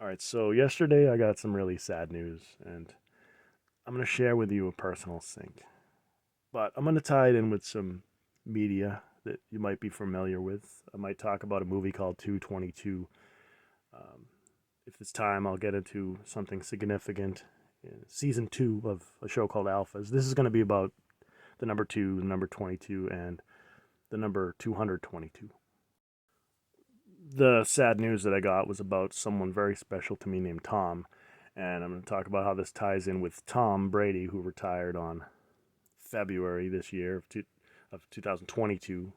All right, so yesterday I got some really sad news, and I'm going to share with you a personal sync. But I'm going to tie it in with some media that you might be familiar with. I might talk about a movie called 222. Um, if it's time, I'll get into something significant. Season 2 of a show called Alphas. This is going to be about the number 2, the number 22, and the number 222. The sad news that I got was about someone very special to me named Tom. And I'm going to talk about how this ties in with Tom Brady, who retired on February this year of 2022.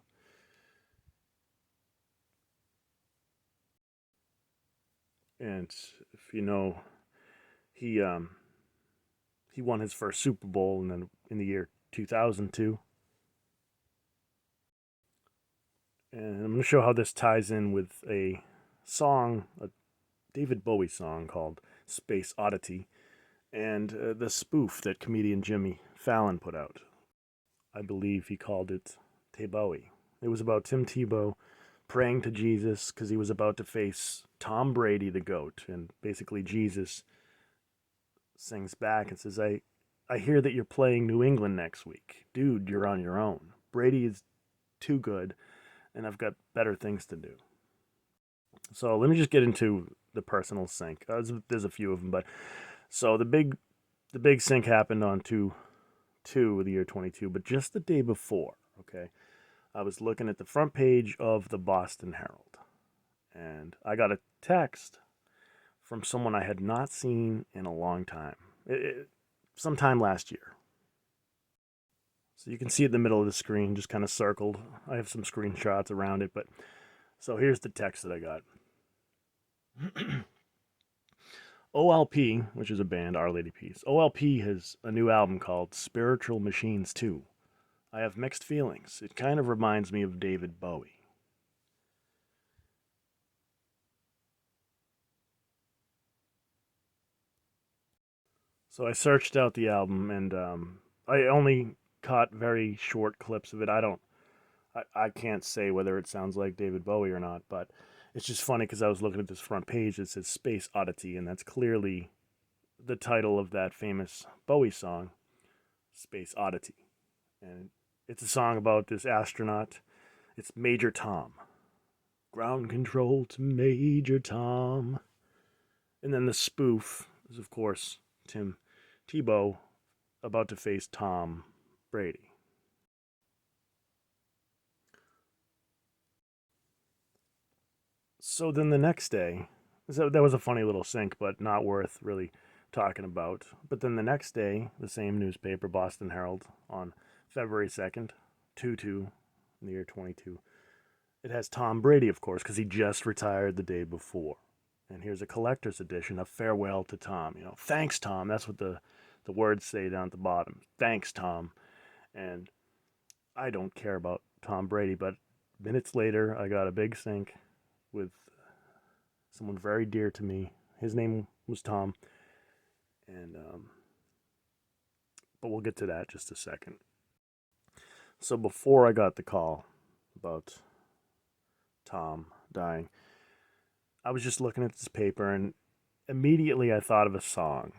And if you know, he he won his first Super Bowl in the year 2002. And I'm going to show how this ties in with a David Bowie song called Space Oddity, and the spoof that comedian Jimmy Fallon put out. I believe he called it Tebowie. It was about Tim Tebow praying to Jesus because he was about to face Tom Brady, the GOAT. And basically, Jesus sings back and says, I hear that you're playing New England next week. Dude, you're on your own. Brady is too good, and I've got better things to do. So let me just get into the personal sync. There's a few of them, but so the big sync happened on two of the year 22, but just the day before. Okay, I was looking at the front page of the Boston Herald, and I got a text from someone I had not seen in a long time, sometime last year. So you can see it in the middle of the screen, just kind of circled. I have some screenshots around it, but so here's the text that I got. OLP, which is a band, Our Lady Peace. OLP has a new album called Spiritual Machines 2. I have mixed feelings. It kind of reminds me of David Bowie. So I searched out the album, and I only caught very short clips of it. I can't say whether it sounds like David Bowie or not, but it's just funny because I was looking at this front page that says Space Oddity, and that's clearly the title of that famous Bowie song, Space Oddity. And it's a song about this astronaut. It's Major Tom. Ground control to Major Tom. And then the spoof is, of course, Tim Tebow about to face Tom Brady. So then the next day, so that was a funny little sync, but not worth really talking about. But then the next day, the same newspaper, Boston Herald, on February 2nd, 2 2, in the year 22, it has Tom Brady, of course, because he just retired the day before. And here's a collector's edition, a farewell to Tom. You know, thanks, Tom. That's what the words say down at the bottom. Thanks, Tom. And I don't care about Tom Brady, but minutes later, I got a big sync with someone very dear to me. His name was Tom, and but we'll get to that just a second. So before I got the call about Tom dying, I was just looking at this paper, and immediately I thought of a song.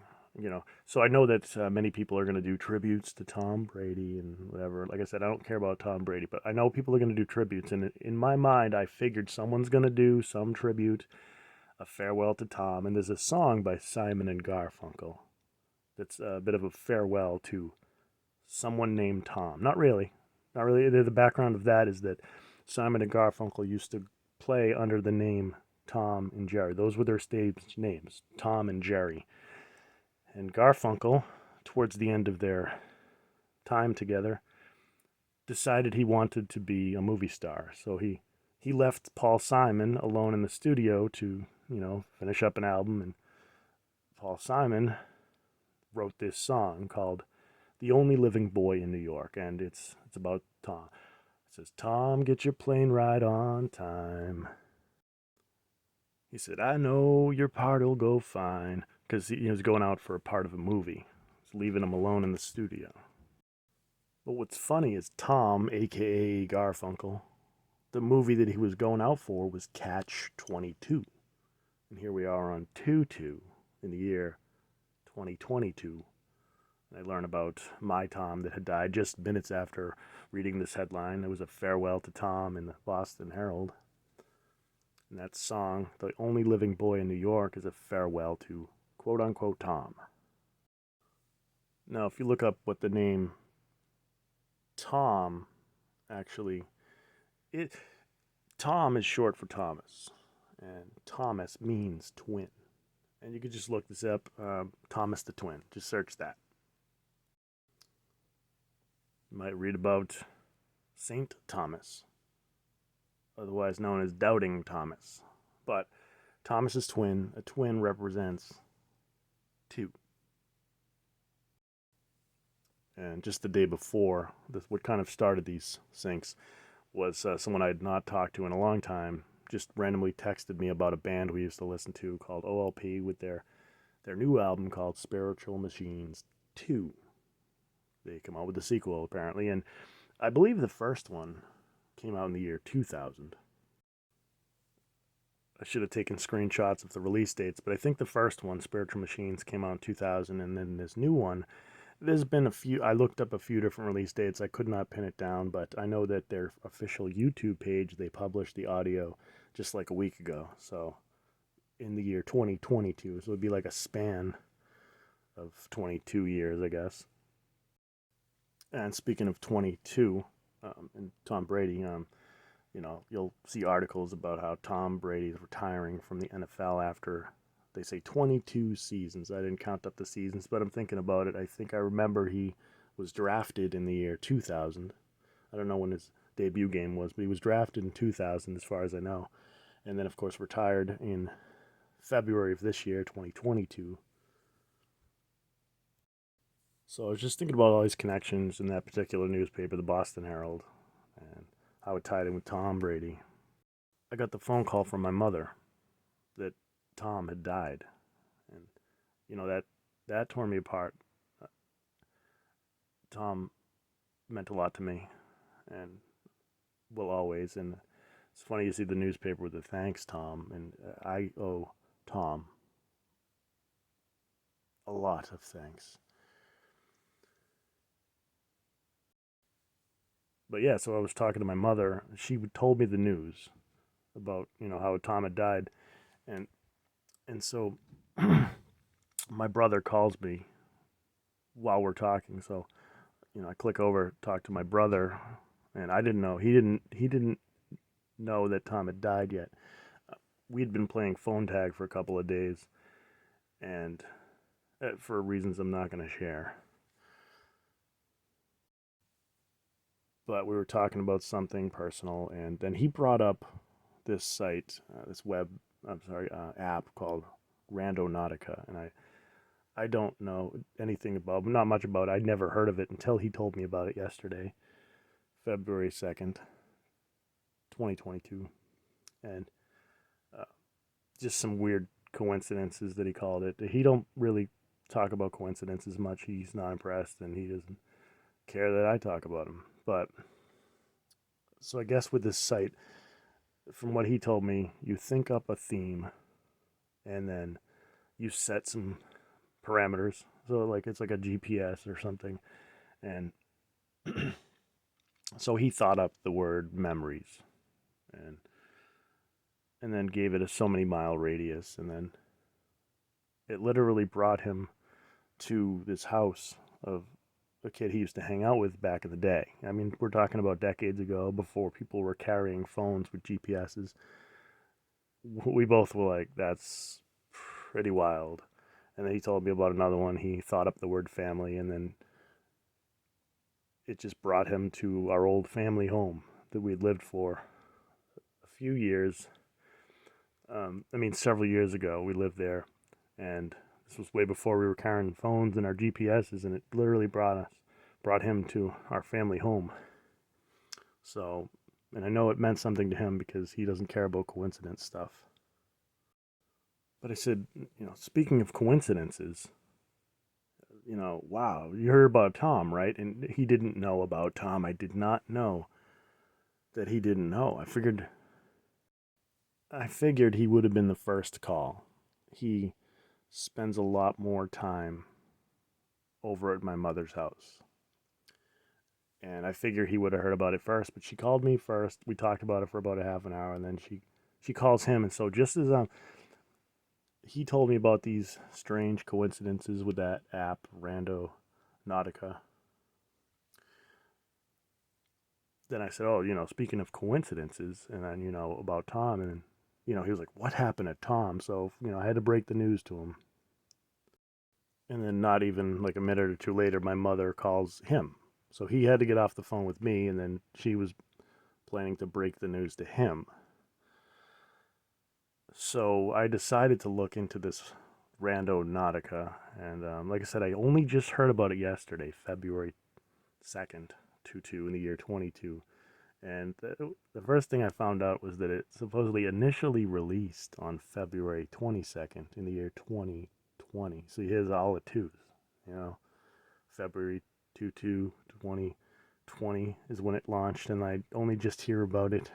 So I know that many people are going to do tributes to Tom Brady and whatever. Like I said, I don't care about Tom Brady, but I know people are going to do tributes. And in my mind, I figured someone's going to do some tribute, a farewell to Tom. And there's a song by Simon and Garfunkel that's a bit of a farewell to someone named Tom. Not really. Not really. The background of that is that Simon and Garfunkel used to play under the name Tom and Jerry. Those were their stage names, Tom and Jerry. And Garfunkel, towards the end of their time together, decided he wanted to be a movie star. So he left Paul Simon alone in the studio to, finish up an album. And Paul Simon wrote this song called The Only Living Boy in New York. And it's about Tom. It says, Tom, get your plane ride on time. He said, I know your part'll go fine. Because he was going out for a part of a movie. He's leaving him alone in the studio. But what's funny is Tom, aka Garfunkel, the movie that he was going out for was Catch 22. And here we are on 2/2 in the year 2022. And I learn about my Tom that had died just minutes after reading this headline. It was a farewell to Tom in the Boston Herald. And that song, The Only Living Boy in New York, is a farewell to quote unquote Tom. Now, if you look up what the name Tom actually it Tom is short for Thomas, and Thomas means twin. And you could just look this up, Thomas the Twin. Just search that. You might read about Saint Thomas, otherwise known as Doubting Thomas. But Thomas's twin, a twin represents two. And just the day before, what kind of started these syncs was someone I had not talked to in a long time just randomly texted me about a band we used to listen to called OLP with their new album called Spiritual Machines 2. They come out with a sequel, apparently, and I believe the first one came out in the year 2000. I should have taken screenshots of the release dates, but I think the first one, Spiritual Machines, came out in 2000, and then this new one, there's been a few, I looked up a few different release dates. I could not pin it down, but I know that their official YouTube page, they published the audio just like a week ago. So in the year 2022, so it would be like a span of 22 years, I guess. And speaking of 22, and Tom Brady, you'll see articles about how Tom Brady's retiring from the NFL after, they say, 22 seasons. I didn't count up the seasons, but I'm thinking about it. I think I remember he was drafted in the year 2000. I don't know when his debut game was, but he was drafted in 2000 as far as I know. And then, of course, retired in February of this year, 2022. So I was just thinking about all these connections in that particular newspaper, the Boston Herald, and how it tied in with Tom Brady. I got the phone call from my mother that Tom had died, and that tore me apart. Tom meant a lot to me, and will always. And it's funny you see the newspaper with the thanks, Tom, and I owe Tom a lot of thanks. But yeah, so I was talking to my mother. She told me the news about how Tom had died, and so my brother calls me while we're talking. So I click over, talk to my brother, and I didn't know he didn't know that Tom had died yet. We'd been playing phone tag for a couple of days, and for reasons I'm not going to share. But we were talking about something personal, and then he brought up this site, app called Randonautica, and I don't know anything about, not much about it. I'd never heard of it until he told me about it yesterday, February 2nd, 2022, and uh, just some weird coincidences that he called it. He don't really talk about coincidences much. He's not impressed, and he doesn't care that I talk about him. But so I guess with this site, from what he told me, you think up a theme, and then you set some parameters. So like it's like a GPS or something, and so he thought up the word memories, and then gave it a so many mile radius, and then it literally brought him to this house of a kid he used to hang out with back in the day. I mean, we're talking about decades ago, before people were carrying phones with GPSs. We both were like, that's pretty wild. And then he told me about another one. He thought up the word family, and then it just brought him to our old family home that we had lived for a few years. Several years ago, we lived there, and this was way before we were carrying phones and our GPSs, and it literally brought him to our family home. So, and I know it meant something to him because he doesn't care about coincidence stuff. But I said, speaking of coincidences, wow, you heard about Tom, right? And he didn't know about Tom. I did not know that he didn't know. I figured he would have been the first call. He spends a lot more time over at my mother's house. And I figured he would have heard about it first, but she called me first. We talked about it for about a half an hour, and then she calls him. And so just as he told me about these strange coincidences with that app, Randonautica, then I said, "Oh, speaking of coincidences," and then about Tom, and he was like, "What happened at Tom?" So I had to break the news to him. And then not even like a minute or two later, my mother calls him. So he had to get off the phone with me, and then she was planning to break the news to him. So I decided to look into this Randonautica, and like I said, I only just heard about it yesterday, February 2nd, 22 in the year 22. And the first thing I found out was that it supposedly initially released on February 22nd in the year 2020. So here's all the twos, you know. February 22, 2020 is when it launched, and I only just hear about it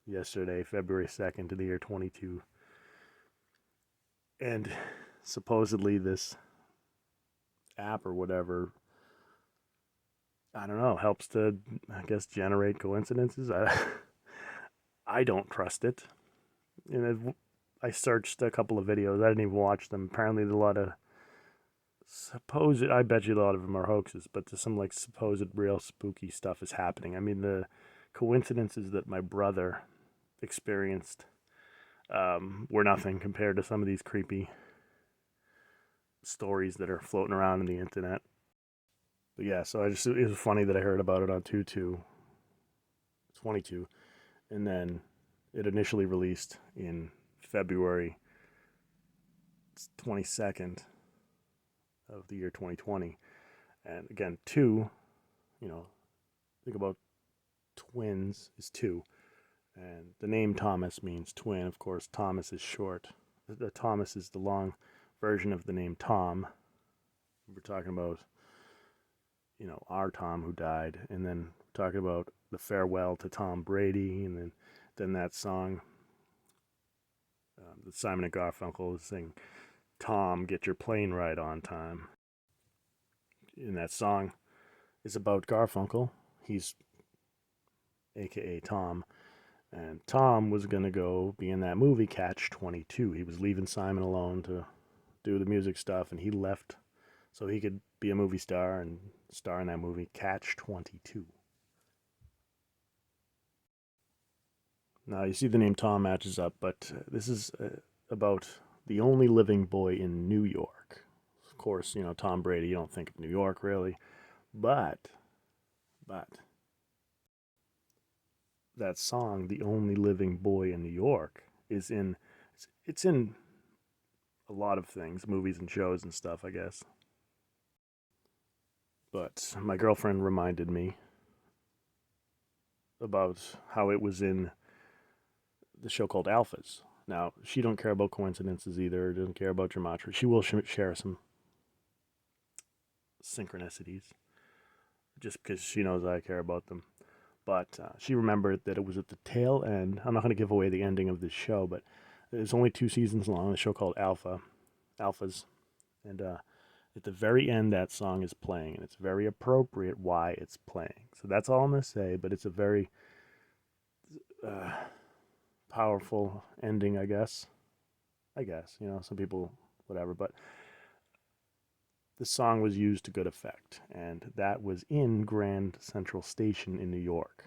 yesterday, February 2nd of the year 22. And supposedly this app or whatever, I don't know, helps to, I guess, generate coincidences. I don't trust it. And I searched a couple of videos. I didn't even watch them. Apparently, there's a lot of supposed, I bet you a lot of them are hoaxes, but there's some like supposed real spooky stuff is happening. I mean, the coincidences that my brother experienced were nothing compared to some of these creepy stories that are floating around in the internet. But yeah, so it was funny that I heard about it on 22, and then it initially released in February 22nd of the year 2020. And again, two, you know, think about twins is two. And the name Thomas means twin. Of course, Thomas is short. The Thomas is the long version of the name Tom. We're talking about, our Tom who died. And then talking about the farewell to Tom Brady. And then that song that Simon and Garfunkel is singing, Tom, get your plane ride on time. In that song is about Garfunkel. He's AKA Tom. And Tom was going to go be in that movie Catch 22. He was leaving Simon alone to do the music stuff, and he left so he could be a movie star and star in that movie Catch 22. Now, you see the name Tom matches up, but this is about the only living boy in New York. Of course, Tom Brady, you don't think of New York really, but that song, "The Only Living Boy in New York," it's in a lot of things, movies and shows and stuff, I guess. But my girlfriend reminded me about how it was in the show called Alphas. Now, she don't care about coincidences either, doesn't care about gematria. She will share some synchronicities just because she knows I care about them. But she remembered that it was at the tail end. I'm not going to give away the ending of this show, but it's only 2 seasons long. A show called Alphas, and at the very end, that song is playing, and it's very appropriate why it's playing. So that's all I'm going to say. But it's a very uh, powerful ending, I guess. Some people, whatever, but the song was used to good effect, and that was in Grand Central Station in New York.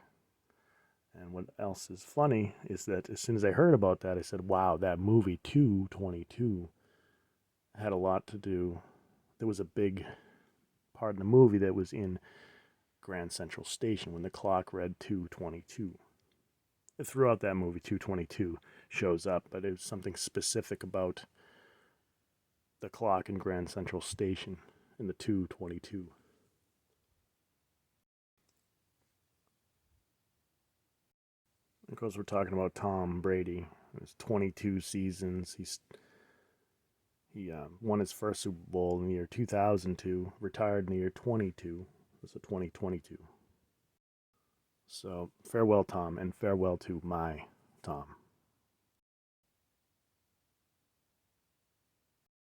And what else is funny is that as soon as I heard about that, I said, wow, that movie 222 had a lot to do. There was a big part in the movie that was in Grand Central Station when the clock read 222. Throughout that movie, 222 shows up, but it was something specific about the clock in Grand Central Station in the 222. Of course, we're talking about Tom Brady. It was 22 seasons. He won his first Super Bowl in the year 2002, retired in the year 22. It was a 2022. So farewell, Tom, and farewell to my Tom.